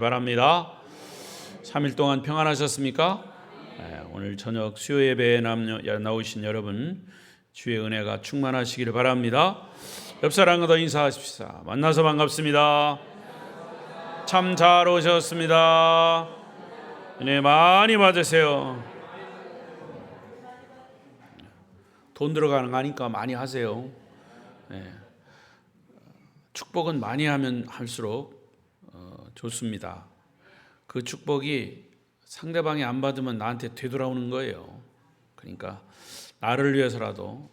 바랍니다. 3일 동안 평안하셨습니까? 네, 오늘 저녁 수요 예배에 나오신 여러분 주의 은혜가 충만하시기를 바랍니다. 옆 사람과 더 인사하십시다. 만나서 반갑습니다. 참 잘 오셨습니다. 은혜 많이 받으세요. 돈 들어가는 거 아니까 많이 하세요. 네. 축복은 많이 하면 할수록 좋습니다. 그 축복이 상대방이 안 받으면 나한테 되돌아오는 거예요. 그러니까 나를 위해서라도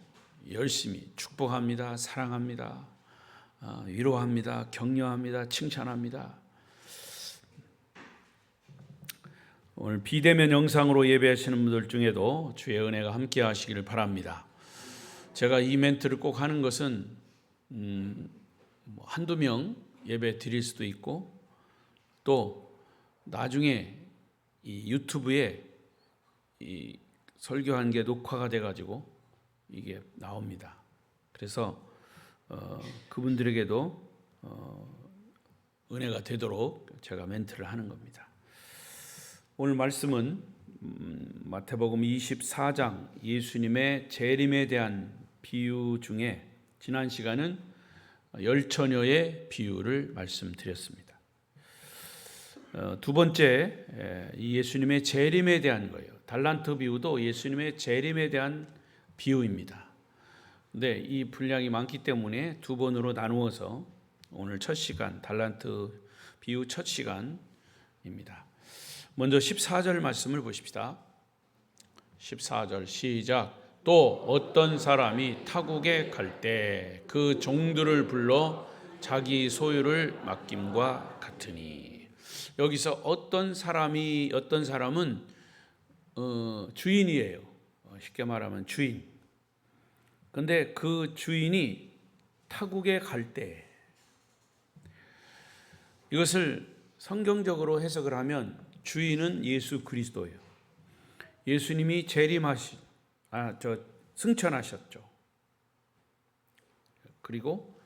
열심히 축복합니다. 사랑합니다. 위로합니다. 격려합니다. 칭찬합니다. 오늘 비대면 영상으로 예배하시는 분들 중에도 주의 은혜가 함께 하시기를 바랍니다. 제가 이 멘트를 꼭 하는 것은 한두 명 예배 드릴 수도 있고 또 나중에 이 유튜브에 이 설교한 게 녹화가 돼가지고 이게 나옵니다. 그래서 그분들에게도 은혜가 되도록 제가 멘트를 하는 겁니다. 오늘 말씀은 마태복음 24장 예수님의 재림에 대한 비유 중에 지난 시간은 열처녀의 비유를 말씀드렸습니다. 두 번째 이 예수님의 재림에 대한 거예요. 달란트 비유도 예수님의 재림에 대한 비유입니다. 근데 이 분량이 많기 때문에 두 번으로 나누어서 오늘 첫 시간 달란트 비유 첫 시간입니다. 먼저 14절 말씀을 보십시다. 14절 시작. 또 어떤 사람이 타국에 갈 때 그 종들을 불러 자기 소유를 맡김과 같으니. 여기서 어떤 사람은 주인이에요. 쉽게 말하면 주인. 근데 그 주인이 타국에 갈 때, 이것을 성경적으로 해석을 하면 주인은 예수 그리스도예요. 예수님이 승천하셨죠. 그리고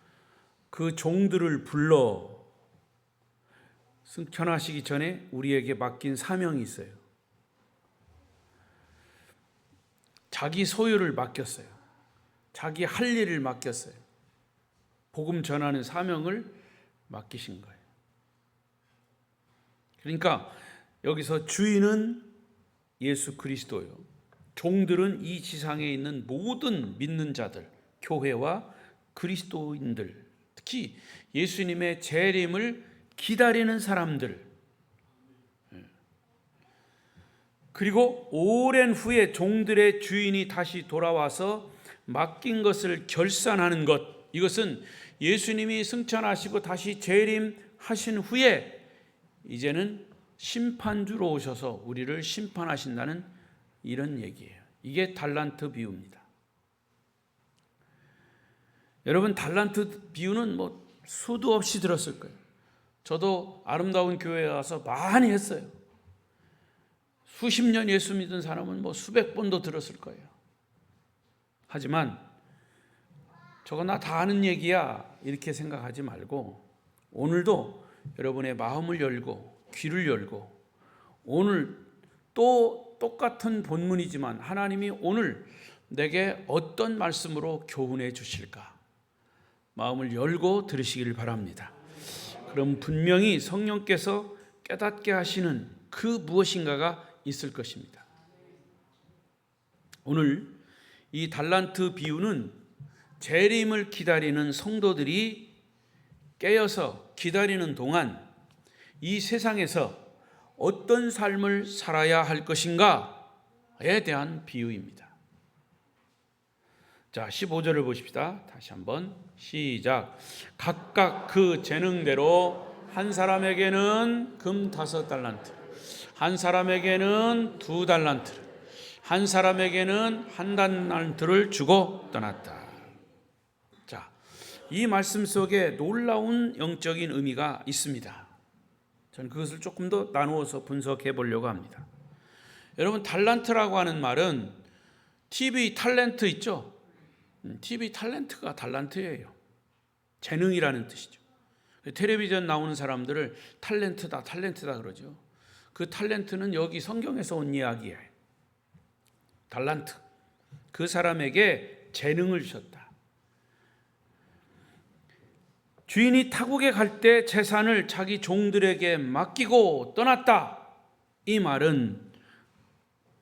그 종들을 불러 승천하시기 전에 우리에게 맡긴 사명이 있어요. 자기 소유를 맡겼어요. 자기 할 일을 맡겼어요. 복음 전하는 사명을 맡기신 거예요. 그러니까 여기서 주인은 예수 그리스도요. 종들은 이 지상에 있는 모든 믿는 자들, 교회와 그리스도인들, 특히 예수님의 재림을 기다리는 사람들, 그리고 오랜 후에 종들의 주인이 다시 돌아와서 맡긴 것을 결산하는 것, 이것은 예수님이 승천하시고 다시 재림하신 후에 이제는 심판주로 오셔서 우리를 심판하신다는 이런 얘기예요. 이게 달란트 비유입니다. 여러분, 달란트 비유는 수도 없이 들었을 거예요. 저도 아름다운 교회에 와서 많이 했어요. 수십 년 예수 믿은 사람은 수백 번도 들었을 거예요. 하지만 저거 나 다 아는 얘기야 이렇게 생각하지 말고 오늘도 여러분의 마음을 열고 귀를 열고 오늘 또 똑같은 본문이지만 하나님이 오늘 내게 어떤 말씀으로 교훈해 주실까 마음을 열고 들으시기를 바랍니다. 그럼 분명히 성령께서 깨닫게 하시는 그 무엇인가가 있을 것입니다. 오늘 이 달란트 비유는 재림을 기다리는 성도들이 깨어서 기다리는 동안 이 세상에서 어떤 삶을 살아야 할 것인가에 대한 비유입니다. 자, 15절을 보십시다. 다시 한번 시작. 각각 그 재능대로 한 사람에게는 금 5달란트, 한 사람에게는 2달란트, 한 사람에게는 1달란트를 주고 떠났다. 자, 이 말씀 속에 놀라운 영적인 의미가 있습니다. 저는 그것을 조금 더 나누어서 분석해 보려고 합니다. 여러분, 달란트라고 하는 말은 TV 탤런트 있죠? TV 탤런트가 달란트예요. 재능이라는 뜻이죠. 텔레비전 나오는 사람들을 탤런트다 그러죠. 그 탤런트는 여기 성경에서 온 이야기예요. 달란트. 그 사람에게 재능을 주셨다. 주인이 타국에 갈 때 재산을 자기 종들에게 맡기고 떠났다. 이 말은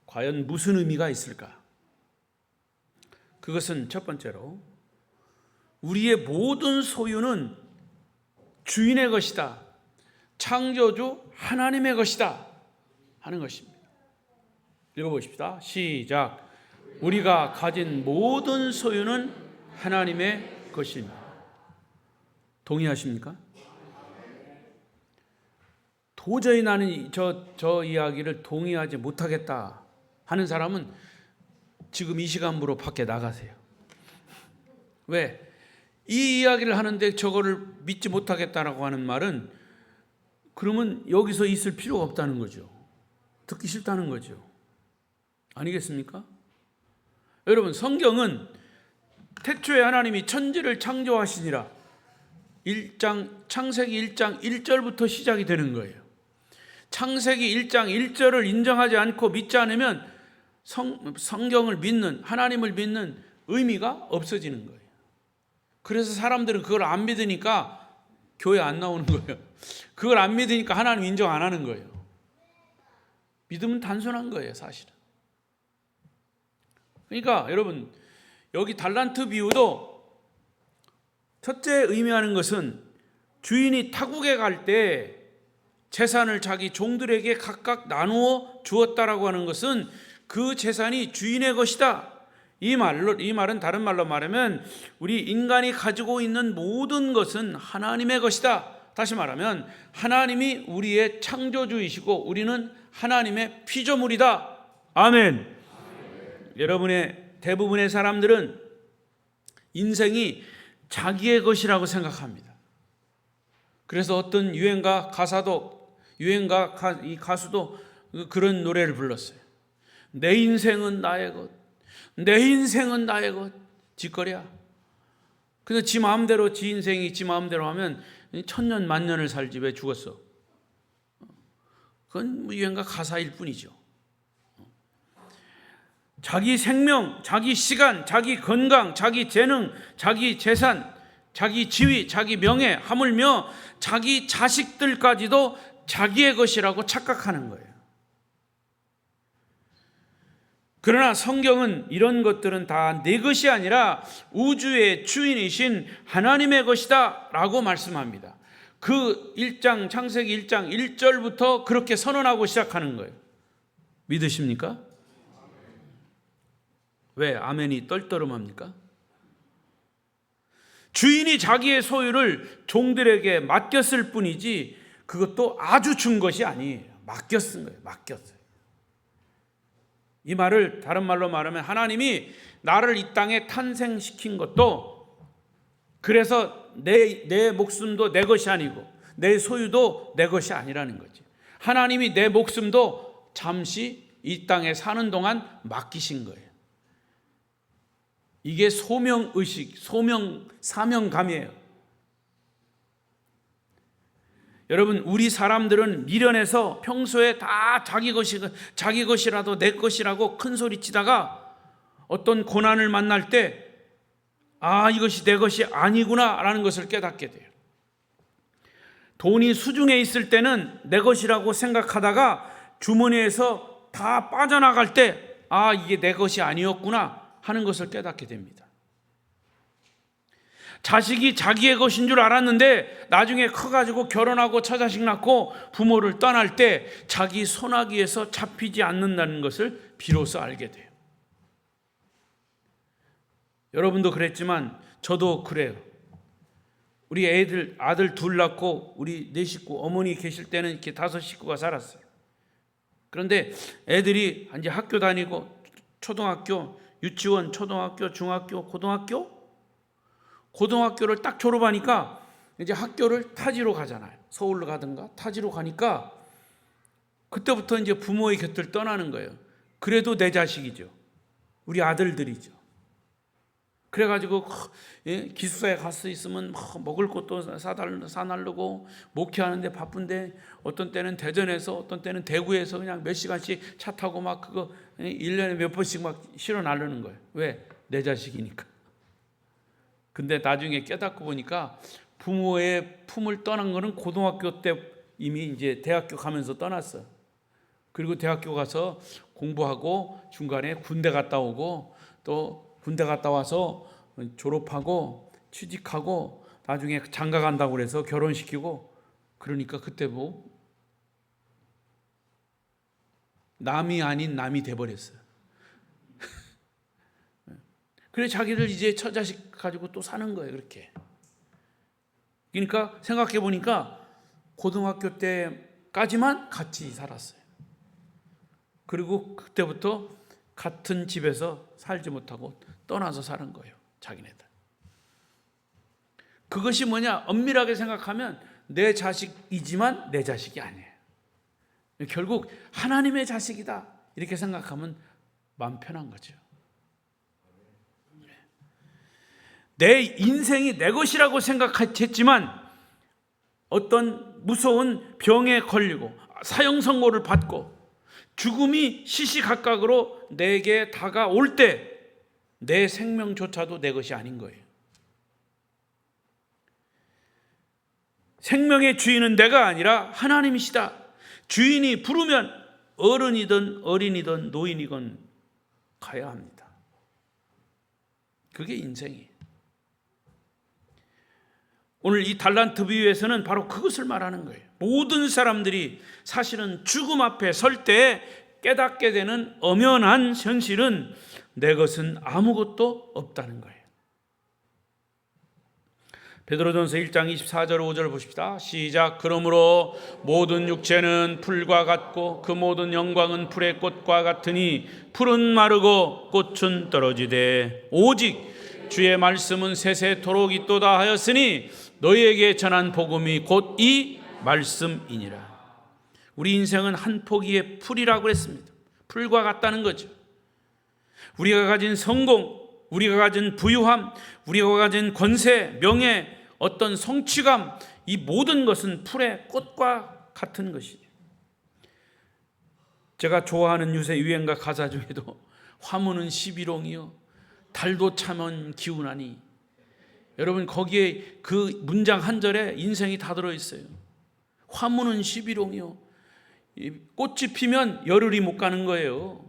과연 무슨 의미가 있을까? 그것은 첫 번째로 우리의 모든 소유는 주인의 것이다. 창조주 하나님의 것이다 하는 것입니다. 읽어보십시다. 시작. 우리가 가진 모든 소유는 하나님의 것입니다. 동의하십니까? 도저히 나는 저 이야기를 동의하지 못하겠다 하는 사람은 지금 이 시간부로 밖에 나가세요. 왜? 이 이야기를 하는데 저거를 믿지 못하겠다라고 하는 말은 그러면 여기서 있을 필요가 없다는 거죠. 듣기 싫다는 거죠. 아니겠습니까? 여러분, 성경은 태초에 하나님이 천지를 창조하시니라 창세기 1장 1절부터 시작이 되는 거예요. 창세기 1장 1절을 인정하지 않고 믿지 않으면 성경을 믿는, 하나님을 믿는 의미가 없어지는 거예요. 그래서 사람들은 그걸 안 믿으니까 교회 안 나오는 거예요. 그걸 안 믿으니까 하나님 인정 안 하는 거예요. 믿음은 단순한 거예요, 사실은. 그러니까 여러분, 여기 달란트 비유도 첫째 의미하는 것은 주인이 타국에 갈 때 재산을 자기 종들에게 각각 나누어 주었다라고 하는 것은 그 재산이 주인의 것이다. 이 말은 다른 말로 말하면 우리 인간이 가지고 있는 모든 것은 하나님의 것이다. 다시 말하면 하나님이 우리의 창조주이시고 우리는 하나님의 피조물이다. 아멘. 여러분의 대부분의 사람들은 인생이 자기의 것이라고 생각합니다. 그래서 어떤 가수도 그런 노래를 불렀어요. 내 인생은 나의 것, 내 인생은 나의 것. 짓거리야. 근데 지 마음대로, 지 인생이 지 마음대로 하면 천년 만년을 살지 왜 죽었어? 그건 유행가 가사일 뿐이죠. 자기 생명, 자기 시간, 자기 건강, 자기 재능, 자기 재산, 자기 지위, 자기 명예, 하물며 자기 자식들까지도 자기의 것이라고 착각하는 거예요. 그러나 성경은 이런 것들은 다 내 것이 아니라 우주의 주인이신 하나님의 것이다 라고 말씀합니다. 그 창세기 1장 1절부터 그렇게 선언하고 시작하는 거예요. 믿으십니까? 왜 아멘이 떨떠름합니까? 주인이 자기의 소유를 종들에게 맡겼을 뿐이지 그것도 아주 준 것이 아니에요. 맡겼은 거예요. 맡겼어요. 이 말을 다른 말로 말하면 하나님이 나를 이 땅에 탄생시킨 것도 그래서 내 목숨도 내 것이 아니고 내 소유도 내 것이 아니라는 거지. 하나님이 내 목숨도 잠시 이 땅에 사는 동안 맡기신 거예요. 이게 소명의식, 사명감이에요. 여러분, 우리 사람들은 미련해서 평소에 다 자기 것이라도 내 것이라고 큰 소리 치다가 어떤 고난을 만날 때 이것이 내 것이 아니구나 라는 것을 깨닫게 돼요. 돈이 수중에 있을 때는 내 것이라고 생각하다가 주머니에서 다 빠져나갈 때 이게 내 것이 아니었구나 하는 것을 깨닫게 됩니다. 자식이 자기의 것인 줄 알았는데 나중에 커가지고 결혼하고 처자식 낳고 부모를 떠날 때 자기 손아귀에서 잡히지 않는다는 것을 비로소 알게 돼요. 여러분도 그랬지만 저도 그래요. 우리 아들 둘 낳고 우리 네 식구, 어머니 계실 때는 이렇게 5 식구가 살았어요. 그런데 애들이 이제 학교 다니고 초등학교, 유치원, 초등학교, 중학교, 고등학교를 딱 졸업하니까 이제 학교를 타지로 가잖아요. 서울로 가든가 타지로 가니까 그때부터 이제 부모의 곁을 떠나는 거예요. 그래도 내 자식이죠. 우리 아들들이죠. 그래가지고 기숙사에 가서 있으면 먹을 것도 사달라고 목회하는데 바쁜데, 어떤 때는 대전에서 어떤 때는 대구에서 그냥 몇 시간씩 차 타고 막 그거 1년에 몇 번씩 막 실어 나르는 거예요. 왜? 내 자식이니까. 근데 나중에 깨닫고 보니까 부모의 품을 떠난 거는 고등학교 때 이미 이제 대학교 가면서 떠났어요. 그리고 대학교 가서 공부하고 중간에 군대 갔다 오고, 또 군대 갔다 와서 졸업하고 취직하고 나중에 장가 간다고 그래서 결혼시키고, 그러니까 그때 뭐 남이 아닌 남이 돼버렸어요. 그래 자기를 이제 처자식 가지고 또 사는 거예요. 그렇게. 그러니까 생각해 보니까 고등학교 때까지만 같이 살았어요. 그리고 그때부터 같은 집에서 살지 못하고 떠나서 사는 거예요. 자기네들. 그것이 뭐냐? 엄밀하게 생각하면 내 자식이지만 내 자식이 아니에요. 결국 하나님의 자식이다 이렇게 생각하면 마음 편한 거죠. 내 인생이 내 것이라고 생각했지만 어떤 무서운 병에 걸리고 사형 선고를 받고 죽음이 시시각각으로 내게 다가올 때 내 생명조차도 내 것이 아닌 거예요. 생명의 주인은 내가 아니라 하나님이시다. 주인이 부르면 어른이든 어린이든 노인이건 가야 합니다. 그게 인생이에요. 오늘 이 달란트 비유에서는 바로 그것을 말하는 거예요. 모든 사람들이 사실은 죽음 앞에 설 때 깨닫게 되는 엄연한 현실은 내 것은 아무것도 없다는 거예요. 베드로전서 1장 24절 5절 보십시다. 시작. 그러므로 모든 육체는 풀과 같고 그 모든 영광은 풀의 꽃과 같으니 풀은 마르고 꽃은 떨어지되 오직 주의 말씀은 세세토록 있도다 하였으니 너희에게 전한 복음이 곧 이 말씀이니라. 우리 인생은 한 포기의 풀이라고 했습니다. 풀과 같다는 거죠. 우리가 가진 성공, 우리가 가진 부유함, 우리가 가진 권세, 명예, 어떤 성취감, 이 모든 것은 풀의 꽃과 같은 것이죠. 제가 좋아하는 요새 유행가 가사 중에도 화무는 11홍이요 달도 차면 기운하니, 여러분 거기에 그 문장 한 절에 인생이 다 들어있어요. 화무는 11홍이요, 꽃이 피면 열흘이 못 가는 거예요.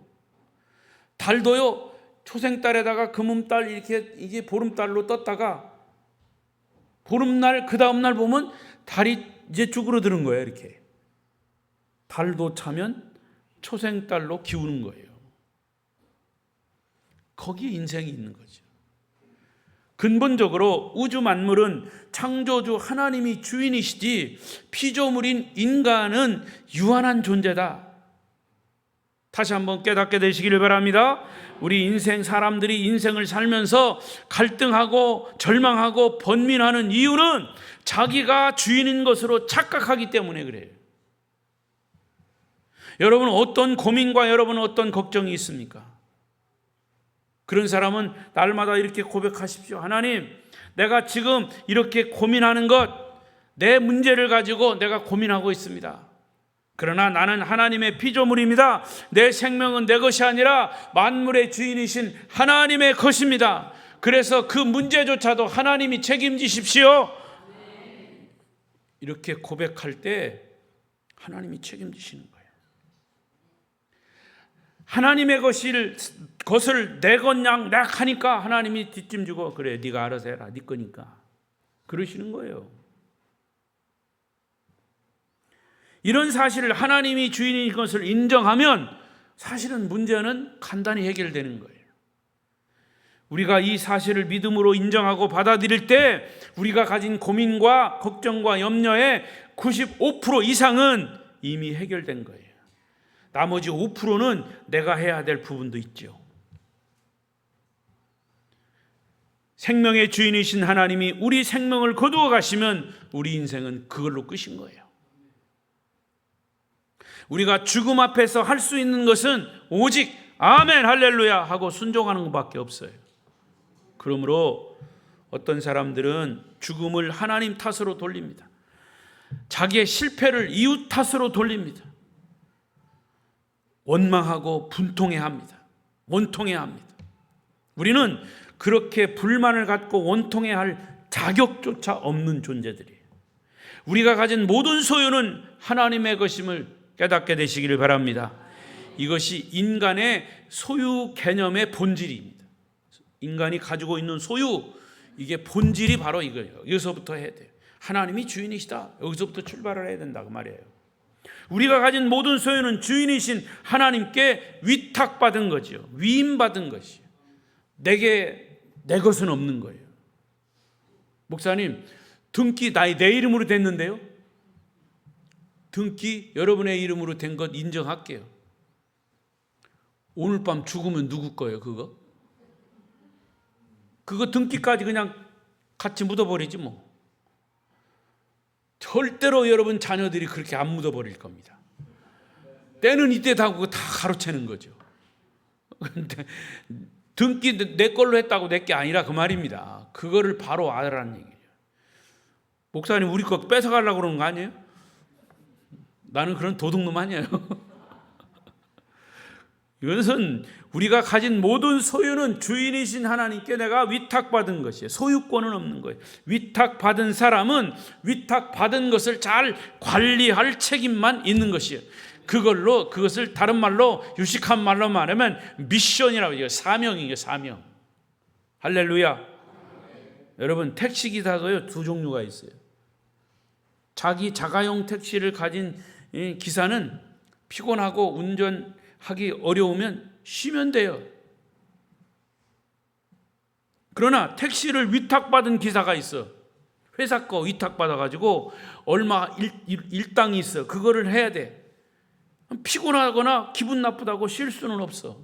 달도요 초생달에다가 금음달 이렇게 이게 보름달로 떴다가 보름날 그 다음날 보면 달이 이제 쭈그러드는 거예요. 이렇게 달도 차면 초생달로 기우는 거예요. 거기에 인생이 있는 거죠. 근본적으로 우주 만물은 창조주 하나님이 주인이시지 피조물인 인간은 유한한 존재다. 다시 한번 깨닫게 되시기를 바랍니다. 우리 인생 사람들이 인생을 살면서 갈등하고 절망하고 번민하는 이유는 자기가 주인인 것으로 착각하기 때문에 그래요. 여러분 어떤 고민과 여러분 어떤 걱정이 있습니까? 그런 사람은 날마다 이렇게 고백하십시오. 하나님, 내가 지금 이렇게 고민하는 것, 내 문제를 가지고 내가 고민하고 있습니다. 그러나 나는 하나님의 피조물입니다. 내 생명은 내 것이 아니라 만물의 주인이신 하나님의 것입니다. 그래서 그 문제조차도 하나님이 책임지십시오. 이렇게 고백할 때 하나님이 책임지시는 거예요. 하나님의 것을 내 것냥 내 하니까 하나님이 뒷짐지고 그래 네가 알아서 해라, 네 거니까 그러시는 거예요. 이런 사실을 하나님이 주인인 것을 인정하면 사실은 문제는 간단히 해결되는 거예요. 우리가 이 사실을 믿음으로 인정하고 받아들일 때 우리가 가진 고민과 걱정과 염려의 95% 이상은 이미 해결된 거예요. 나머지 5%는 내가 해야 될 부분도 있죠. 생명의 주인이신 하나님이 우리 생명을 거두어 가시면 우리 인생은 그걸로 끝인 거예요. 우리가 죽음 앞에서 할 수 있는 것은 오직 아멘 할렐루야 하고 순종하는 것밖에 없어요. 그러므로 어떤 사람들은 죽음을 하나님 탓으로 돌립니다. 자기의 실패를 이웃 탓으로 돌립니다. 원망하고 분통해합니다. 원통해합니다. 우리는 그렇게 불만을 갖고 원통해할 자격조차 없는 존재들이에요. 우리가 가진 모든 소유는 하나님의 것임을 깨닫게 되시기를 바랍니다. 이것이 인간의 소유 개념의 본질입니다. 인간이 가지고 있는 소유, 이게 본질이 바로 이거예요. 여기서부터 해야 돼요. 하나님이 주인이시다. 여기서부터 출발을 해야 된다고 말이에요. 우리가 가진 모든 소유는 주인이신 하나님께 위탁받은 거죠. 위임받은 것이에요. 내게 내 것은 없는 거예요. 목사님, 등기 내 이름으로 됐는데요. 등기 여러분의 이름으로 된 것 인정할게요. 오늘 밤 죽으면 누구 거예요, 그거? 그거 등기까지 그냥 같이 묻어버리지 뭐. 절대로 여러분 자녀들이 그렇게 안 묻어버릴 겁니다. 때는 이때 다 그거 다 가로채는 거죠. 근데 등기 내 걸로 했다고 내 게 아니라 그 말입니다. 그거를 바로 알아라는 얘기예요. 목사님 우리 거 뺏어가려고 그러는 거 아니에요? 나는 그런 도둑놈 아니에요. 이것은 우리가 가진 모든 소유는 주인이신 하나님께 내가 위탁받은 것이에요. 소유권은 없는 거예요. 위탁받은 사람은 위탁받은 것을 잘 관리할 책임만 있는 것이에요. 그것을 다른 말로, 유식한 말로 말하면 미션이라고 해요. 사명이에요. 사명. 할렐루야. 여러분, 택시기사도요, 두 종류가 있어요. 자기 자가용 택시를 가진 기사는 피곤하고 운전하기 어려우면 쉬면 돼요. 그러나 택시를 위탁받은 기사가 있어. 회사 거 위탁받아가지고 얼마 일당이 있어. 그거를 해야 돼. 피곤하거나 기분 나쁘다고 쉴 수는 없어.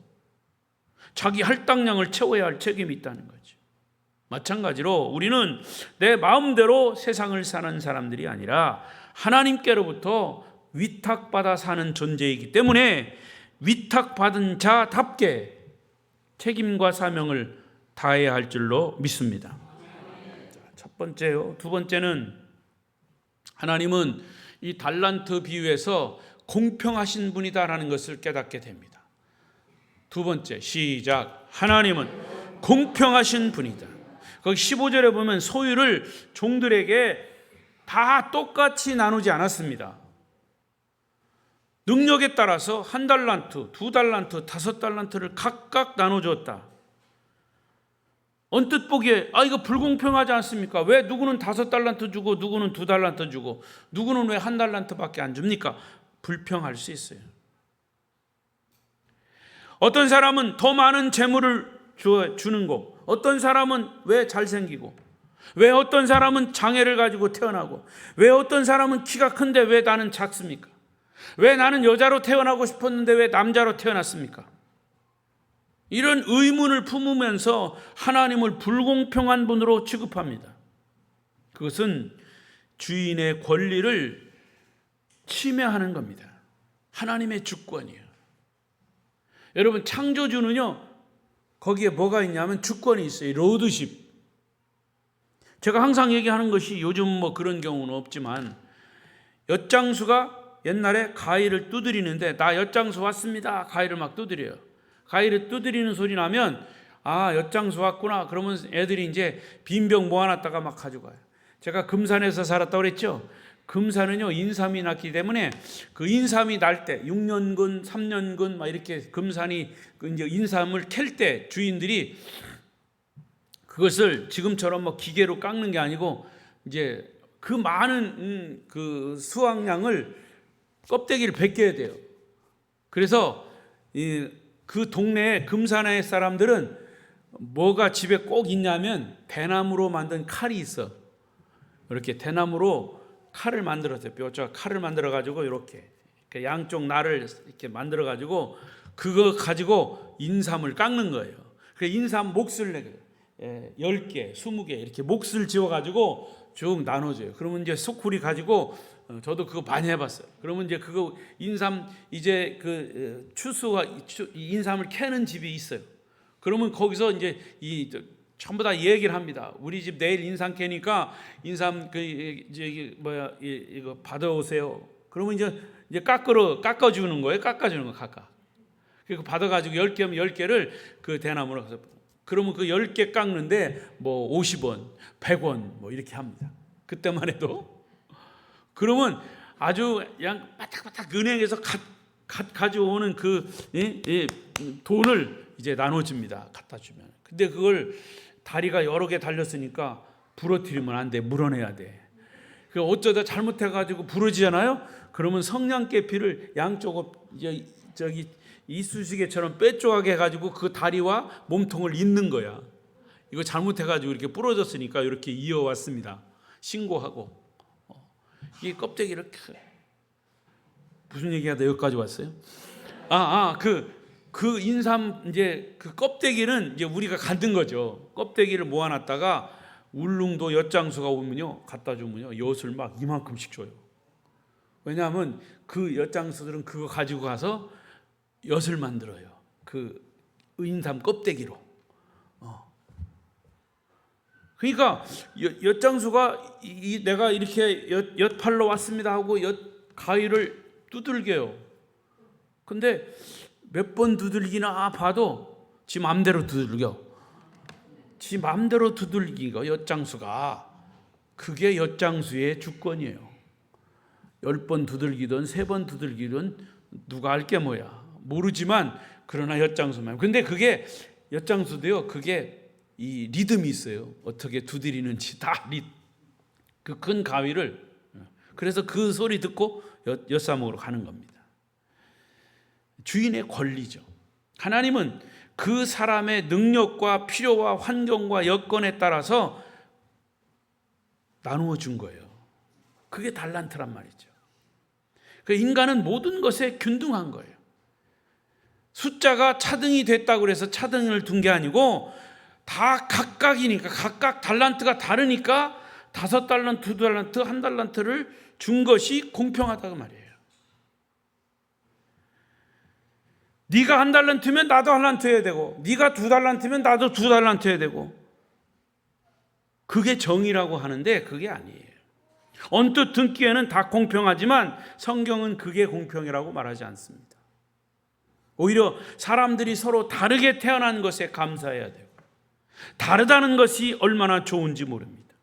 자기 할당량을 채워야 할 책임이 있다는 거죠. 마찬가지로 우리는 내 마음대로 세상을 사는 사람들이 아니라 하나님께로부터 위탁받아 사는 존재이기 때문에 위탁받은 자답게 책임과 사명을 다해야 할 줄로 믿습니다. 첫 번째요. 두 번째는 하나님은 이 달란트 비유에서 공평하신 분이다라는 것을 깨닫게 됩니다. 두 번째, 시작. 하나님은 공평하신 분이다. 거기 15절에 보면 소유를 종들에게 다 똑같이 나누지 않았습니다. 능력에 따라서 1달란트, 2달란트, 5달란트를 각각 나눠줬다. 언뜻 보기에 이거 불공평하지 않습니까? 왜 누구는 5달란트 주고 누구는 2달란트 주고 누구는 왜 1달란트밖에 안 줍니까? 불평할 수 있어요. 어떤 사람은 더 많은 재물을 주는 거, 어떤 사람은 왜 잘생기고, 왜 어떤 사람은 장애를 가지고 태어나고, 왜 어떤 사람은 키가 큰데 왜 나는 작습니까? 왜 나는 여자로 태어나고 싶었는데 왜 남자로 태어났습니까? 이런 의문을 품으면서 하나님을 불공평한 분으로 취급합니다. 그것은 주인의 권리를 침해하는 겁니다. 하나님의 주권이에요. 여러분, 창조주는요, 거기에 뭐가 있냐면 주권이 있어요. 로드십. 제가 항상 얘기하는 것이, 요즘 뭐 그런 경우는 없지만, 엿장수가 옛날에 가위를 두드리는데, 나 엿장수 왔습니다. 가위를 막 두드려요. 가위를 두드리는 소리 나면, 엿장수 왔구나. 그러면 애들이 이제 빈병 모아놨다가 막 가져가요. 제가 금산에서 살았다고 그랬죠. 금산은요, 인삼이 났기 때문에 그 인삼이 날 때 6년근, 3년근 막 이렇게 금산이 이제 인삼을 캘 때 주인들이 그것을 지금처럼 뭐 기계로 깎는 게 아니고 이제 그 많은 그 수확량을 껍데기를 벗겨야 돼요. 그래서 그 동네에 금산의 사람들은 뭐가 집에 꼭 있냐면 대나무로 만든 칼이 있어. 이렇게 대나무로 칼을 만들었어요. 뼈쪽 칼을 만들어 가지고 이렇게 양쪽 날을 이렇게 만들어 가지고 그거 가지고 인삼을 깎는 거예요. 그래서 인삼 몫을 내요. 10개, 20개 이렇게 몫을 지어 가지고 쭉 나눠줘요. 그러면 이제 소쿠리 가지고 저도 그거 많이 해봤어요. 그러면 이제 그거 인삼 이제 그 추수가 인삼을 캐는 집이 있어요. 그러면 거기서 이제 이 전부 다 얘기를 합니다. 우리 집 내일 인삼 캐니까 인삼 이거 받아오세요. 그러면 이제 깎아주는 거예요. 깎아주는 거 각각. 그리고 받아가지고 10개면 10개를 그 대나무로 가서, 그러면 그 10개 깎는데 뭐 50원, 100원 뭐 이렇게 합니다. 그때만 해도. 그러면 아주 그냥 바닥바닥 은행에서 가져오는 그 돈을 이제 나눠줍니다. 갖다 주면. 근데 그걸 다리가 여러 개 달렸으니까 부러뜨리면 안 돼. 물어내야 돼. 그 어쩌다 잘못해가지고 부러지잖아요. 그러면 성냥개피를 양쪽으로 저기 이쑤시개처럼 빼쪼하게 해가지고 그 다리와 몸통을 잇는 거야. 이거 잘못해가지고 이렇게 부러졌으니까 이렇게 이어왔습니다. 신고하고. 이 껍데기를 무슨 얘기하다 여기까지 왔어요? 그 인삼 이제 그 껍데기는 이제 우리가 갖는 거죠. 껍데기를 모아놨다가 울릉도 엿장수가 오면요, 갖다 주면요, 엿을 막 이만큼씩 줘요. 왜냐하면 그 엿장수들은 그거 가지고 가서 엿을 만들어요. 그 인삼 껍데기로. 그러니까 엿장수가 내가 이렇게 엿 팔러 왔습니다 하고 엿 가위를 두들겨요. 근데 몇 번 두들기나 봐도 지 맘대로 두들겨. 지 맘대로 두들기가 엿장수가, 그게 엿장수의 주권이에요. 10번 두들기든 3번 두들기든 누가 알게 뭐야. 모르지만 그러나 엿장수만. 근데 그게 엿장수도요, 그게 이 리듬이 있어요. 어떻게 두드리는지 다 그 큰 가위를. 그래서 그 소리 듣고 엿사먹으러 가는 겁니다. 주인의 권리죠. 하나님은 그 사람의 능력과 필요와 환경과 여건에 따라서 나누어 준 거예요. 그게 달란트란 말이죠. 그 인간은 모든 것에 균등한 거예요. 숫자가 차등이 됐다고 해서 차등을 둔 게 아니고 다 각각이니까, 각각 달란트가 다르니까 5달란트, 2달란트, 1달란트를 준 것이 공평하다고 말이에요. 네가 1달란트면 나도 1달란트 해야 되고, 네가 2달란트면 나도 2달란트 해야 되고, 그게 정의라고 하는데 그게 아니에요. 언뜻 듣기에는 다 공평하지만 성경은 그게 공평이라고 말하지 않습니다. 오히려 사람들이 서로 다르게 태어난 것에 감사해야 돼요. 다르다는 것이 얼마나 좋은지 모릅니다.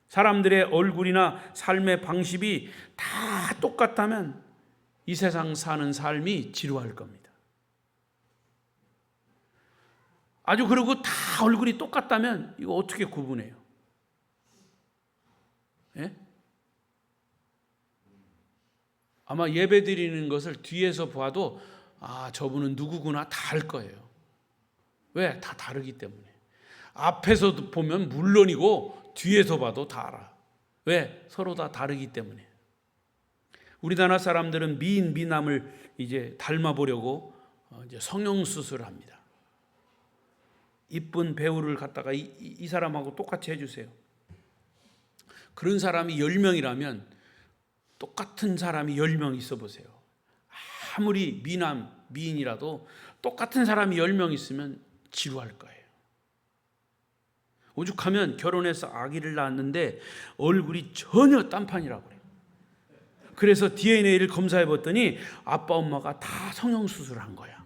사람들의 얼굴이나 삶의 방식이 다 똑같다면 이 세상 사는 삶이 지루할 겁니다. 아주 그리고 다 얼굴이 똑같다면 이거 어떻게 구분해요? 예? 아마 예배 드리는 것을 뒤에서 봐도 저분은 누구구나 다 알 거예요. 왜? 다 다르기 때문에. 앞에서 보면 물론이고 뒤에서 봐도 다 알아. 왜? 서로 다 다르기 때문에. 우리나라 사람들은 미남을 이제 닮아보려고 이제 성형수술을 합니다. 이쁜 배우를 갖다가 이 사람하고 똑같이 해주세요. 그런 사람이 10명이라면 똑같은 사람이 10명 있어 보세요. 아무리 미인이라도 똑같은 사람이 10명 있으면 지루할 거예요. 오죽하면 결혼해서 아기를 낳았는데 얼굴이 전혀 딴판이라고 그래요. 그래서 DNA를 검사해 봤더니 아빠 엄마가 다 성형수술을 한 거야.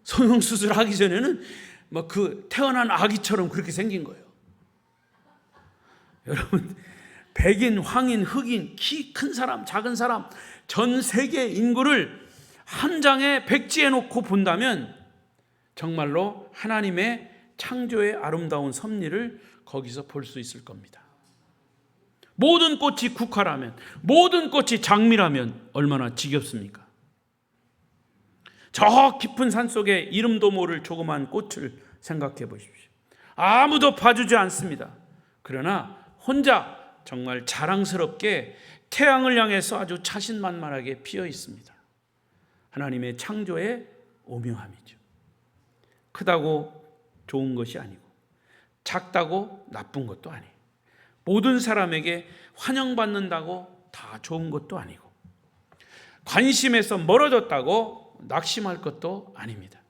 성형수술 하기 전에는 막 그 태어난 아기처럼 그렇게 생긴 거예요. 여러분, 백인, 황인, 흑인, 키 큰 사람, 작은 사람, 전 세계 인구를 한 장에 백지해 놓고 본다면 정말로 하나님의 창조의 아름다운 섭리를 거기서 볼 수 있을 겁니다. 모든 꽃이 국화라면, 모든 꽃이 장미라면 얼마나 지겹습니까? 저 깊은 산속에 이름도 모를 조그만 꽃을 생각해 보십시오. 아무도 봐주지 않습니다. 그러나 혼자 정말 자랑스럽게 태양을 향해서 아주 자신만만하게 피어 있습니다. 하나님의 창조의 오묘함이죠. 크다고 좋은 것이 아니고 작다고 나쁜 것도 아니고 모든 사람에게 환영받는다고 다 좋은 것도 아니고 관심에서 멀어졌다고 낙심할 것도 아닙니다.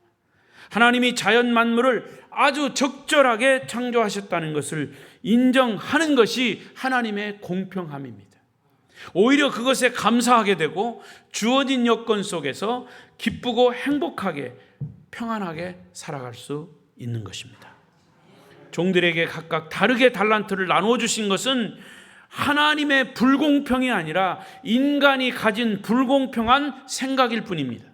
하나님이 자연 만물을 아주 적절하게 창조하셨다는 것을 인정하는 것이 하나님의 공평함입니다. 오히려 그것에 감사하게 되고 주어진 여건 속에서 기쁘고 행복하게 평안하게 살아갈 수 있는 것입니다. 종들에게 각각 다르게 달란트를 나누어 주신 것은 하나님의 불공평이 아니라 인간이 가진 불공평한 생각일 뿐입니다.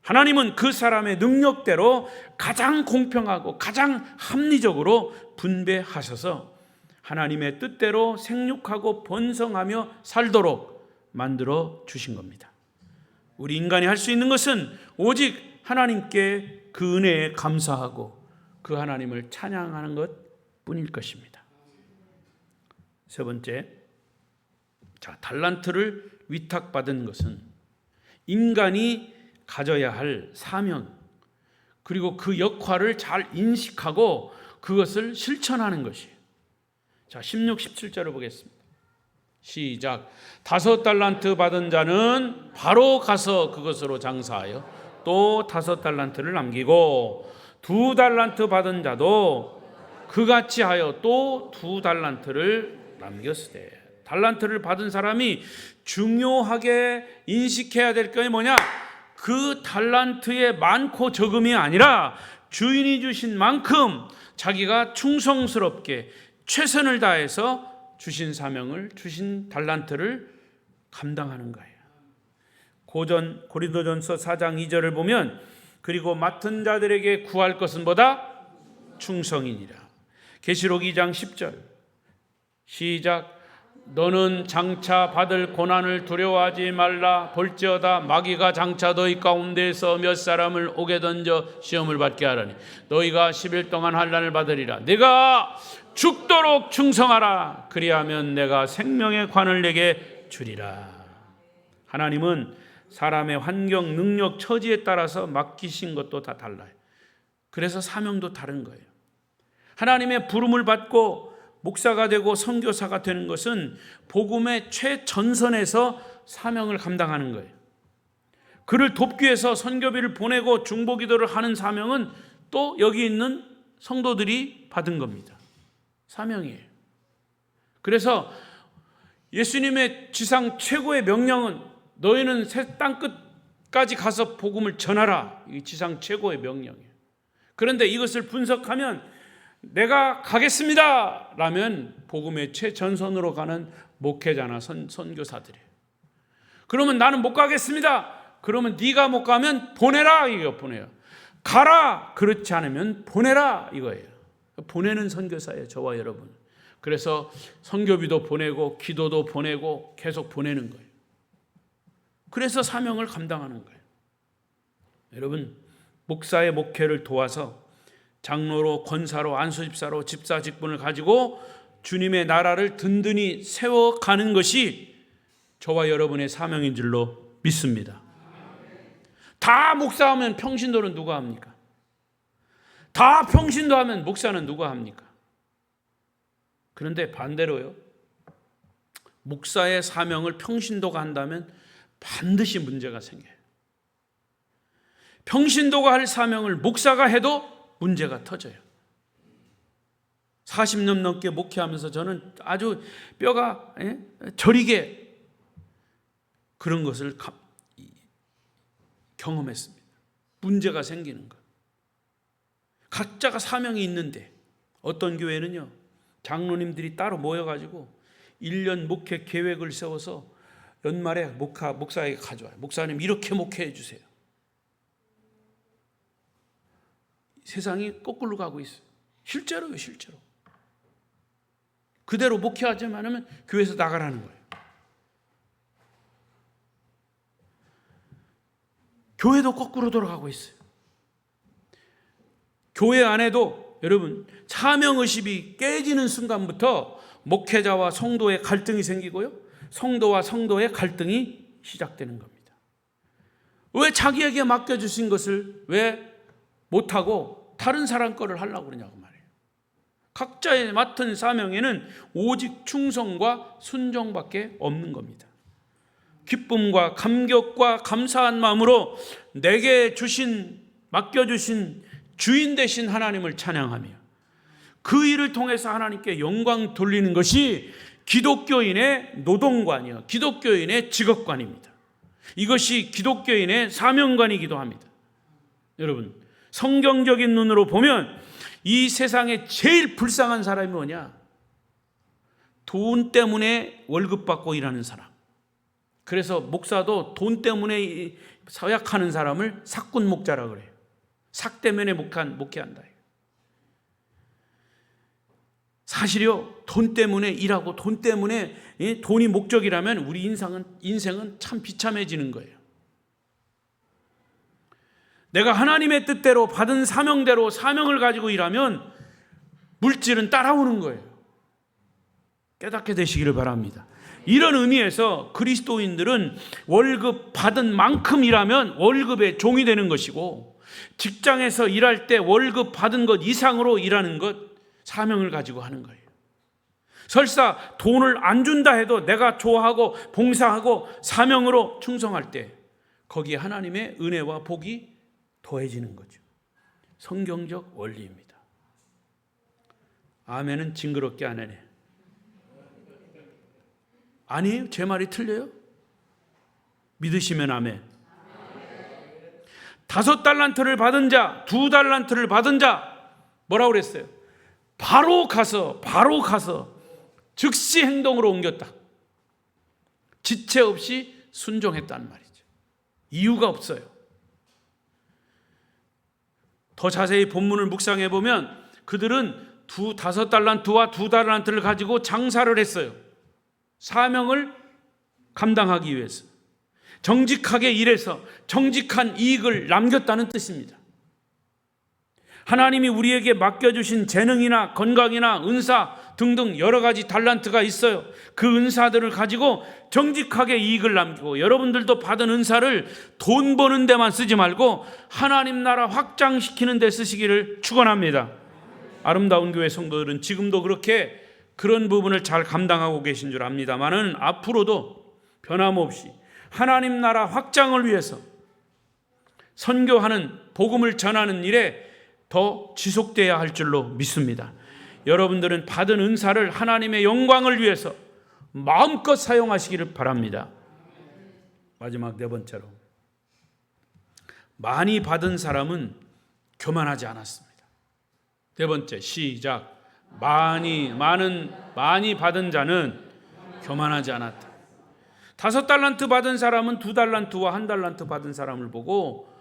하나님은 그 사람의 능력대로 가장 공평하고 가장 합리적으로 분배하셔서 하나님의 뜻대로 생육하고 번성하며 살도록 만들어 주신 겁니다. 우리 인간이 할 수 있는 것은 오직 하나님께 그 은혜에 감사하고 그 하나님을 찬양하는 것 뿐일 것입니다. 세 번째, 달란트를 위탁받은 것은 인간이 가져야 할 사명, 그리고 그 역할을 잘 인식하고 그것을 실천하는 것이에요. 16, 17절을 보겠습니다. 시작. 5달란트 받은 자는 바로 가서 그것으로 장사하여 또 5달란트를 남기고 2달란트 받은 자도 그같이 하여 또 2달란트를 남겼으되. 달란트를 받은 사람이 중요하게 인식해야 될 게 뭐냐? 그 달란트의 많고 적음이 아니라 주인이 주신 만큼 자기가 충성스럽게 최선을 다해서 주신 사명을, 주신 달란트를 감당하는 거예요. 고린도전서 4장 2절을 보면 그리고 맡은 자들에게 구할 것은 뭐다? 충성이니라. 계시록 2장 10절 시작. 너는 장차 받을 고난을 두려워하지 말라. 볼지어다 마귀가 장차 너희 가운데에서 몇 사람을 옥에 던져 시험을 받게 하라니 너희가 10일 동안 환난을 받으리라. 내가 죽도록 충성하라. 그리하면 내가 생명의 관을 내게 주리라. 하나님은 사람의 환경, 능력, 처지에 따라서 맡기신 것도 다 달라요. 그래서 사명도 다른 거예요. 하나님의 부름을 받고 목사가 되고 선교사가 되는 것은 복음의 최전선에서 사명을 감당하는 거예요. 그를 돕기 위해서 선교비를 보내고 중보기도를 하는 사명은 또 여기 있는 성도들이 받은 겁니다. 사명이에요. 그래서 예수님의 지상 최고의 명령은 너희는 새 땅 끝까지 가서 복음을 전하라. 이 지상 최고의 명령이에요. 그런데 이것을 분석하면 내가 가겠습니다 라면 복음의 최전선으로 가는 목회자나 선교사들이에요. 그러면 나는 못 가겠습니다. 그러면 네가 못 가면 보내라. 이거 보내요. 가라. 그렇지 않으면 보내라 이거예요. 보내는 선교사예요. 저와 여러분. 그래서 선교비도 보내고 기도도 보내고 계속 보내는 거예요. 그래서 사명을 감당하는 거예요. 여러분, 목사의 목회를 도와서 장로로, 권사로, 안수집사로 집사 직분을 가지고 주님의 나라를 든든히 세워가는 것이 저와 여러분의 사명인 줄로 믿습니다. 다 목사하면 평신도는 누가 합니까? 다 평신도 하면 목사는 누가 합니까? 그런데 반대로요, 목사의 사명을 평신도가 한다면 반드시 문제가 생겨요. 평신도가 할 사명을 목사가 해도 문제가 터져요. 40년 넘게 목회하면서 저는 아주 뼈가 저리게 그런 것을 경험했습니다. 문제가 생기는 것. 각자가 사명이 있는데 어떤 교회는요, 장로님들이 따로 모여가지고 1년 목회 계획을 세워서 연말에 목사에게 가져와요. 목사님 이렇게 목회해 주세요. 세상이 거꾸로 가고 있어요. 실제로요, 실제로. 그대로 목회하지 않으면 교회에서 나가라는 거예요. 교회도 거꾸로 돌아가고 있어요. 교회 안에도 여러분 사명의식이 깨지는 순간부터 목회자와 성도의 갈등이 생기고요, 성도와 성도의 갈등이 시작되는 겁니다. 왜 자기에게 맡겨주신 것을 왜 못하고 다른 사람 거를 하려고 그러냐고 말이에요. 각자의 맡은 사명에는 오직 충성과 순종밖에 없는 겁니다. 기쁨과 감격과 감사한 마음으로 내게 주신 맡겨주신 주인 되신 하나님을 찬양하며 그 일을 통해서 하나님께 영광 돌리는 것이 기독교인의 노동관이요, 기독교인의 직업관입니다. 이것이 기독교인의 사명관이기도 합니다. 여러분, 성경적인 눈으로 보면 이 세상에 제일 불쌍한 사람이 뭐냐? 돈 때문에 월급 받고 일하는 사람. 그래서 목사도 돈 때문에 서약하는 사람을 삭군 목자라 그래요. 삭 때문에 목회한다. 사실이요, 돈 때문에 일하고 돈 때문에 돈이 목적이라면 우리 인생은 참 비참해지는 거예요. 내가 하나님의 뜻대로 받은 사명대로 사명을 가지고 일하면 물질은 따라오는 거예요. 깨닫게 되시기를 바랍니다. 이런 의미에서 그리스도인들은 월급 받은 만큼 일하면 월급의 종이 되는 것이고, 직장에서 일할 때 월급 받은 것 이상으로 일하는 것, 사명을 가지고 하는 거예요. 설사 돈을 안 준다 해도 내가 좋아하고 봉사하고 사명으로 충성할 때 거기에 하나님의 은혜와 복이 더해지는 거죠. 성경적 원리입니다. 아멘은 징그럽게 안 하네. 아니에요? 제 말이 틀려요? 믿으시면 아멘. 5달란트를 받은 자, 2달란트를 받은 자 뭐라고 그랬어요? 바로 가서 즉시 행동으로 옮겼다. 지체 없이 순종했다는 말이죠. 이유가 없어요. 더 자세히 본문을 묵상해 보면 그들은 5달란트와 2달란트를 가지고 장사를 했어요. 사명을 감당하기 위해서 정직하게 일해서 정직한 이익을 남겼다는 뜻입니다. 하나님이 우리에게 맡겨주신 재능이나 건강이나 은사 등등 여러 가지 달란트가 있어요. 그 은사들을 가지고 정직하게 이익을 남기고, 여러분들도 받은 은사를 돈 버는 데만 쓰지 말고 하나님 나라 확장시키는 데 쓰시기를 축원합니다. 아름다운 교회 성도들은 지금도 그렇게 그런 부분을 잘 감당하고 계신 줄 압니다만은 앞으로도 변함없이 하나님 나라 확장을 위해서 선교하는, 복음을 전하는 일에 더 지속돼야 할 줄로 믿습니다. 여러분들은 받은 은사를 하나님의 영광을 위해서 마음껏 사용하시기를 바랍니다. 마지막 4번째로, 많이 받은 사람은 교만하지 않았습니다. 4번째, 시작. 많이 받은 자는 교만하지 않았다. 5달란트 받은 사람은 2달란트와 1달란트 받은 사람을 보고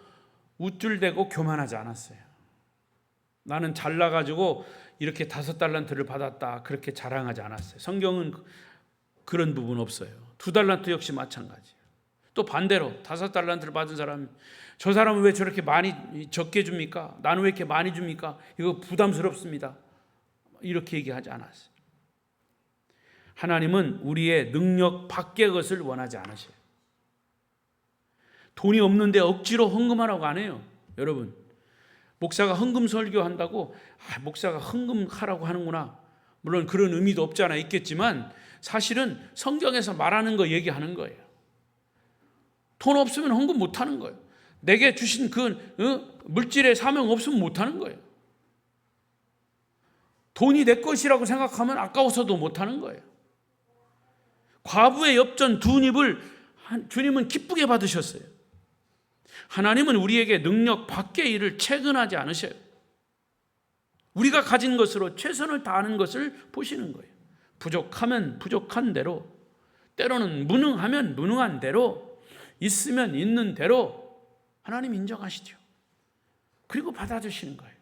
우쭐대고 교만하지 않았어요. 나는 잘나가지고 이렇게 5달란트를 받았다, 그렇게 자랑하지 않았어요. 성경은 그런 부분 없어요. 2달란트 역시 마찬가지예요. 또 반대로 5달란트를 받은 사람, 저 사람은 왜 저렇게 많이 적게 줍니까? 나는 왜 이렇게 많이 줍니까? 이거 부담스럽습니다. 이렇게 얘기하지 않았어요. 하나님은 우리의 능력 밖의 것을 원하지 않으셔요. 돈이 없는데 억지로 헌금하라고 안 해요. 여러분, 목사가 헌금 설교한다고 목사가 헌금하라고 하는구나, 물론 그런 의미도 없지 않아 있겠지만 사실은 성경에서 말하는 거 얘기하는 거예요. 돈 없으면 헌금 못 하는 거예요. 내게 주신 그 물질의 사명 없으면 못 하는 거예요. 돈이 내 것이라고 생각하면 아까워서도 못 하는 거예요. 과부의 엽전 2닙을 주님은 기쁘게 받으셨어요. 하나님은 우리에게 능력 밖의 일을 채근하지 않으셔요. 우리가 가진 것으로 최선을 다하는 것을 보시는 거예요. 부족하면 부족한 대로, 때로는 무능하면 무능한 대로, 있으면 있는 대로 하나님 인정하시죠. 그리고 받아주시는 거예요.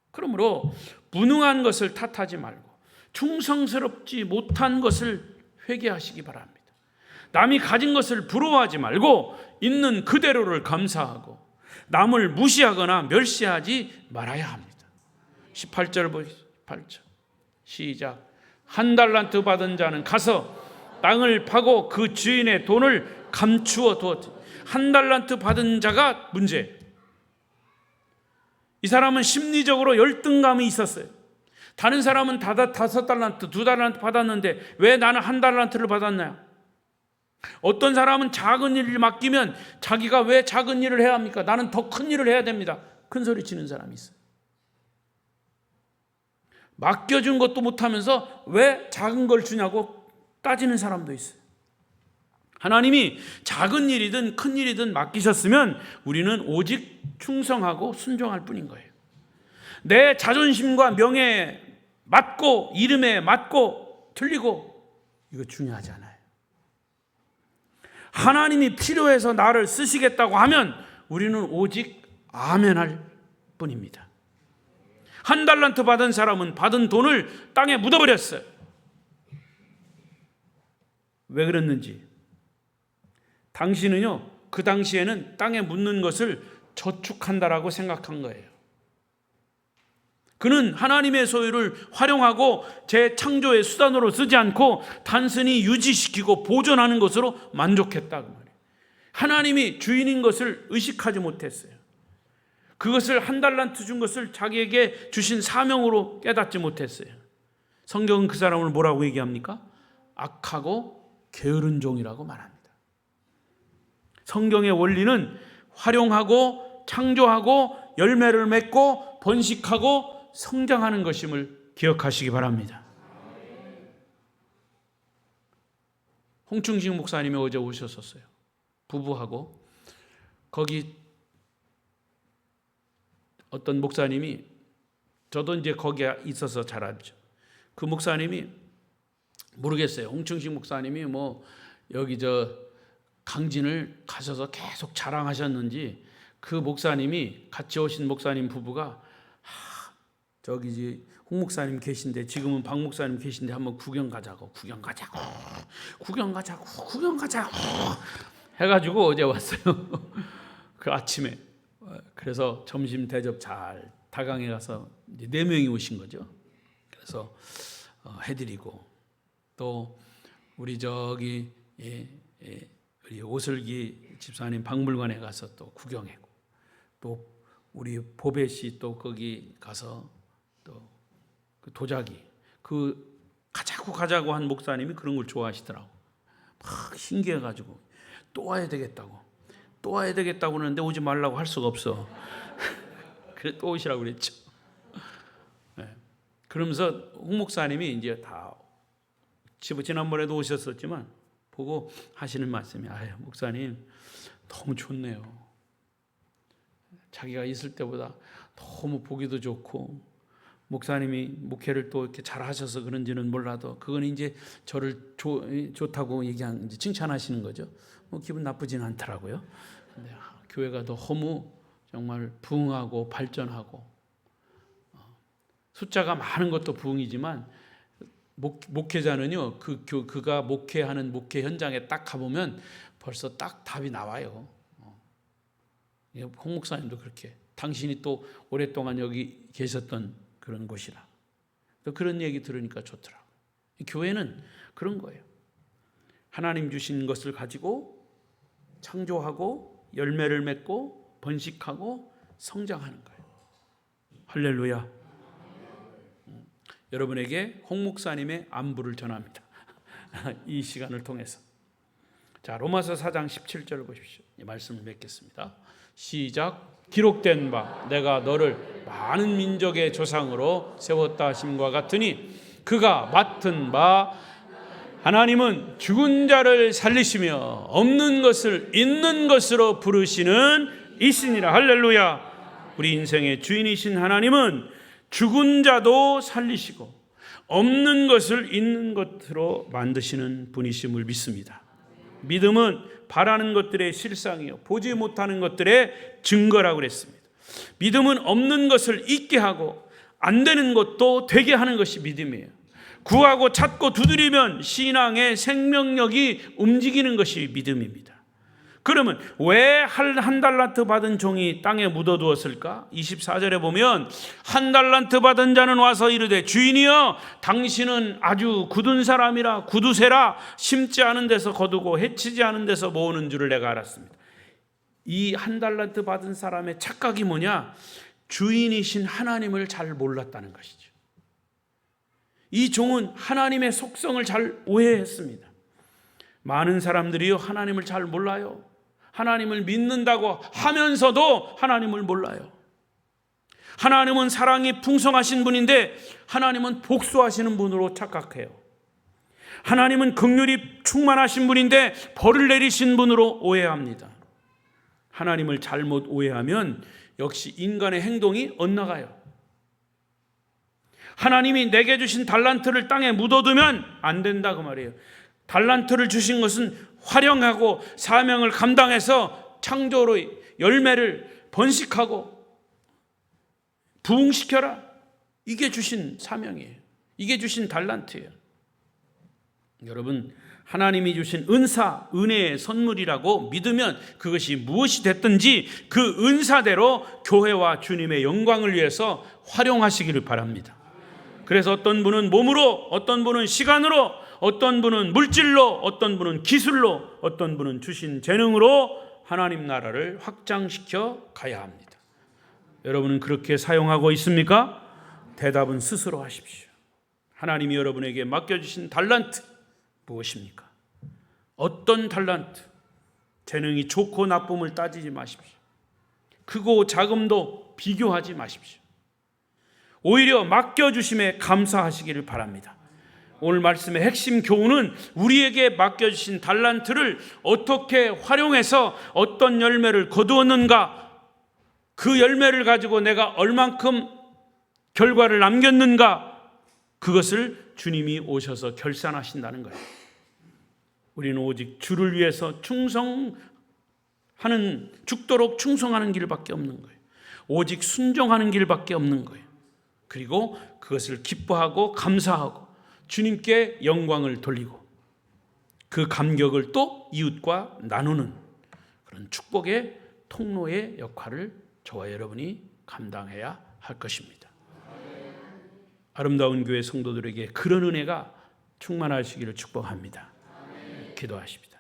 그러므로 무능한 것을 탓하지 말고 충성스럽지 못한 것을 회개하시기 바랍니다. 남이 가진 것을 부러워하지 말고 있는 그대로를 감사하고 남을 무시하거나 멸시하지 말아야 합니다. 18절 보시죠. 18절 시작. 1달란트 받은 자는 가서 땅을 파고 그 주인의 돈을 감추어 두었더니. 1달란트 받은 자가 문제. 이 사람은 심리적으로 열등감이 있었어요. 다른 사람은 다 5달란트, 2달란트 받았는데 왜 나는 1달란트를 받았나요? 어떤 사람은 작은 일을 맡기면 자기가 왜 작은 일을 해야 합니까? 나는 더 큰 일을 해야 됩니다. 큰 소리 치는 사람이 있어요. 맡겨준 것도 못하면서 왜 작은 걸 주냐고 따지는 사람도 있어요. 하나님이 작은 일이든 큰 일이든 맡기셨으면 우리는 오직 충성하고 순종할 뿐인 거예요. 내 자존심과 명예에 맞고 이름에 맞고 틀리고 이거 중요하지 않아요. 하나님이 필요해서 나를 쓰시겠다고 하면 우리는 오직 아멘할 뿐입니다. 1달란트 받은 사람은 받은 돈을 땅에 묻어버렸어요. 왜 그랬는지. 당신은요, 그 당시에는 땅에 묻는 것을 저축한다라고 생각한 거예요. 그는 하나님의 소유를 활용하고 재창조의 수단으로 쓰지 않고 단순히 유지시키고 보존하는 것으로 만족했다 그 말이에요. 하나님이 주인인 것을 의식하지 못했어요. 그것을 1달란트 준 것을 자기에게 주신 사명으로 깨닫지 못했어요. 성경은 그 사람을 뭐라고 얘기합니까? 악하고 게으른 종이라고 말합니다. 성경의 원리는 활용하고 창조하고 열매를 맺고 번식하고 성장하는 것임을 기억하시기 바랍니다. 홍충식 목사님이 어제 오셨었어요. 부부하고 거기 어떤 목사님이, 저도 이제 거기에 있어서 잘 알죠. 그 목사님이 모르겠어요. 홍충식 목사님이 뭐 여기 강진을 가셔서 계속 자랑하셨는지 그 목사님이 같이 오신 목사님 부부가 저기 홍 목사님 계신데 지금은 박 목사님 계신데 한번 구경 가자고 해가지고 어제 왔어요. 그 아침에. 그래서 점심 대접 잘 다강에 가서 이제 4명이 오신 거죠. 그래서 해드리고 또 우리 우리 오슬기 집사님 박물관에 가서 또 구경하고 또 우리 보배 씨 또 거기 가서 또 그 도자기 가자고 한 목사님이 그런 걸 좋아하시더라고. 막 신기해가지고 또 와야 되겠다고 하는데 오지 말라고 할 수가 없어. 그래 또 오시라고 그랬죠. 네. 그러면서 홍 목사님이 이제 다 지난번에도 오셨었지만 보고 하시는 말씀이 목사님 너무 좋네요. 자기가 있을 때보다 너무 보기도 좋고 목사님이 목회를 또 이렇게 잘 하셔서 그런지는 몰라도 그건 이제 저를 좋다고 이제 칭찬하시는 거죠. 뭐 기분 나쁘진 않더라고요. 근데 교회가 너무 정말 부흥하고 발전하고 숫자가 많은 것도 부흥이지만 목회자는요, 그가 목회하는 목회 현장에 딱 가보면 벌써 딱 답이 나와요. 홍 목사님도 그렇게 당신이 또 오랫동안 여기 계셨던 그런 곳이라 또 그런 얘기 들으니까 좋더라고요. 교회는 그런 거예요. 하나님 주신 것을 가지고 창조하고 열매를 맺고 번식하고 성장하는 거예요. 할렐루야. 여러분에게 홍 목사님의 안부를 전합니다. 이 시간을 통해서. 자, 로마서 4장 17절 보십시오. 이 말씀을 맺겠습니다. 시작. 기록된 바 내가 너를 많은 민족의 조상으로 세웠다 하심과 같으니 그가 맡은 바 하나님은 죽은 자를 살리시며 없는 것을 있는 것으로 부르시는 이시니라. 할렐루야. 우리 인생의 주인이신 하나님은 죽은 자도 살리시고 없는 것을 있는 것으로 만드시는 분이심을 믿습니다. 믿음은 바라는 것들의 실상이요 보지 못하는 것들의 증거라고 그랬습니다. 믿음은 없는 것을 있게 하고 안 되는 것도 되게 하는 것이 믿음이에요. 구하고 찾고 두드리면 신앙의 생명력이 움직이는 것이 믿음입니다. 그러면 왜 1달란트 받은 종이 땅에 묻어두었을까? 24절에 보면 1달란트 받은 자는 와서 이르되 주인이여 당신은 아주 굳은 사람이라 구두쇠라 심지 않은 데서 거두고 해치지 않은 데서 모으는 줄을 내가 알았습니다. 이 1달란트 받은 사람의 착각이 뭐냐? 주인이신 하나님을 잘 몰랐다는 것이죠. 이 종은 하나님의 속성을 잘 오해했습니다. 많은 사람들이요 하나님을 잘 몰라요. 하나님을 믿는다고 하면서도 하나님을 몰라요. 하나님은 사랑이 풍성하신 분인데 하나님은 복수하시는 분으로 착각해요. 하나님은 긍휼이 충만하신 분인데 벌을 내리신 분으로 오해합니다. 하나님을 잘못 오해하면 역시 인간의 행동이 엇나가요. 하나님이 내게 주신 달란트를 땅에 묻어두면 안 된다 그 말이에요. 달란트를 주신 것은 활용하고 사명을 감당해서 창조로 열매를 번식하고 부흥시켜라. 이게 주신 사명이에요. 이게 주신 달란트예요. 여러분, 하나님이 주신 은사, 은혜의 선물이라고 믿으면 그것이 무엇이 됐든지 그 은사대로 교회와 주님의 영광을 위해서 활용하시기를 바랍니다. 그래서 어떤 분은 몸으로, 어떤 분은 시간으로, 어떤 분은 물질로, 어떤 분은 기술로, 어떤 분은 주신 재능으로 하나님 나라를 확장시켜 가야 합니다. 여러분은 그렇게 사용하고 있습니까? 대답은 스스로 하십시오. 하나님이 여러분에게 맡겨주신 달란트 무엇입니까? 어떤 달란트? 재능이 좋고 나쁨을 따지지 마십시오. 크고 작음도 비교하지 마십시오. 오히려 맡겨주심에 감사하시기를 바랍니다. 오늘 말씀의 핵심 교훈은 우리에게 맡겨주신 달란트를 어떻게 활용해서 어떤 열매를 거두었는가, 그 열매를 가지고 내가 얼만큼 결과를 남겼는가, 그것을 주님이 오셔서 결산하신다는 거예요. 우리는 오직 주를 위해서 죽도록 충성하는 길밖에 없는 거예요. 오직 순종하는 길밖에 없는 거예요. 그리고 그것을 기뻐하고 감사하고 주님께 영광을 돌리고 그 감격을 또 이웃과 나누는 그런 축복의 통로의 역할을 저와 여러분이 감당해야 할 것입니다. 아름다운 교회 성도들에게 그런 은혜가 충만하시기를 축복합니다. 기도하십시다.